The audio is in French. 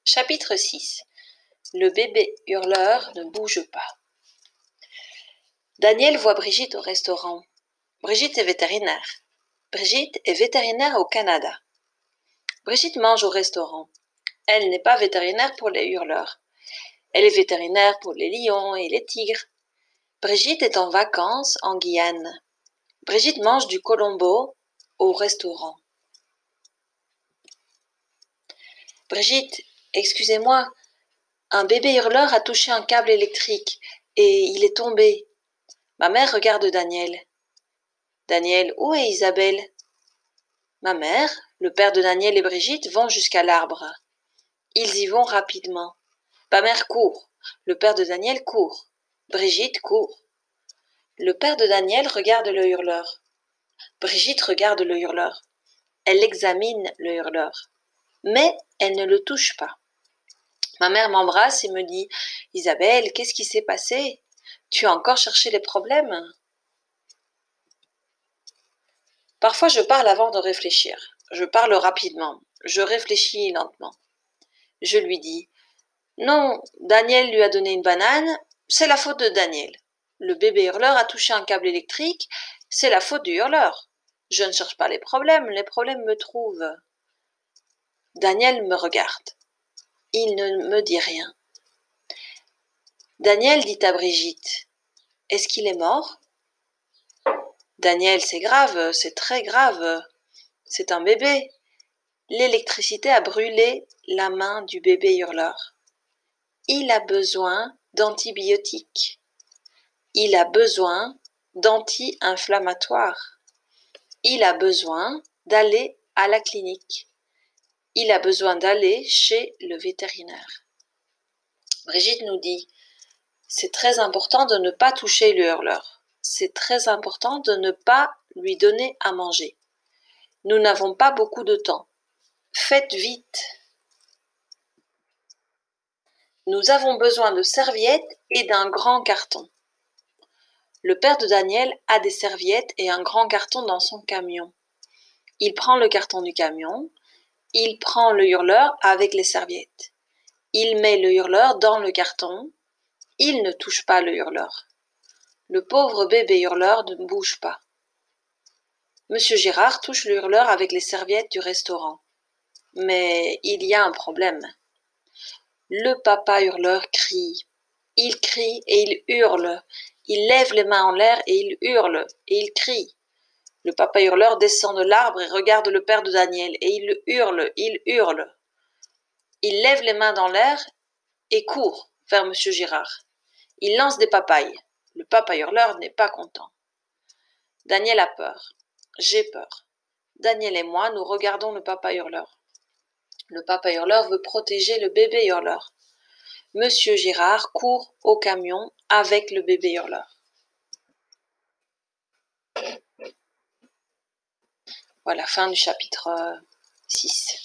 Chapitre 6. Le bébé hurleur ne bouge pas. Daniel voit Brigitte au restaurant. Brigitte est vétérinaire. Brigitte est vétérinaire au Canada. Brigitte mange au restaurant. Elle n'est pas vétérinaire pour les hurleurs. Elle est vétérinaire pour les lions et les tigres. Brigitte est en vacances en Guyane. Brigitte mange du colombo au restaurant. Brigitte, excusez-moi, un bébé hurleur a touché un câble électrique et il est tombé. Ma mère regarde Daniel. Daniel, où est Isabelle? Ma mère, le père de Daniel et Brigitte vont jusqu'à l'arbre. Ils y vont rapidement. Ma mère court. Le père de Daniel court. Brigitte court. Le père de Daniel regarde le hurleur. Brigitte regarde le hurleur. Elle examine le hurleur. Mais elle ne le touche pas. Ma mère m'embrasse et me dit « Isabelle, qu'est-ce qui s'est passé? Tu as encore cherché les problèmes ?» Parfois je parle avant de réfléchir. Je parle rapidement. Je réfléchis lentement. Je lui dis « Non, Daniel lui a donné une banane, c'est la faute de Daniel. Le bébé hurleur a touché un câble électrique, c'est la faute du hurleur. Je ne cherche pas les problèmes me trouvent. » Daniel me regarde. Il ne me dit rien. Daniel dit à Brigitte « Est-ce qu'il est mort ?» Daniel, c'est grave, c'est très grave. C'est un bébé. L'électricité a brûlé la main du bébé hurleur. Il a besoin d'antibiotiques. Il a besoin d'anti-inflammatoires. Il a besoin d'aller à la clinique. Il a besoin d'aller chez le vétérinaire. Brigitte nous dit « C'est très important de ne pas toucher le hurleur. C'est très important de ne pas lui donner à manger. Nous n'avons pas beaucoup de temps. Faites vite. Nous avons besoin de serviettes et d'un grand carton. » Le père de Daniel a des serviettes et un grand carton dans son camion. Il prend le carton du camion, il prend le hurleur avec les serviettes. Il met le hurleur dans le carton, il ne touche pas le hurleur. Le pauvre bébé hurleur ne bouge pas. Monsieur Girard touche le hurleur avec les serviettes du restaurant. Mais il y a un problème. Le papa hurleur crie. Il crie et il hurle. Il lève les mains en l'air et il hurle et il crie. Le papa hurleur descend de l'arbre et regarde le père de Daniel et il hurle, il hurle. Il lève les mains dans l'air et court vers Monsieur Girard. Il lance des papayes. Le papa hurleur n'est pas content. Daniel a peur. J'ai peur. Daniel et moi, nous regardons le papa hurleur. Le papa hurleur veut protéger le bébé hurleur. Monsieur Girard court au camion avec le bébé hurleur. Voilà, fin du chapitre 6.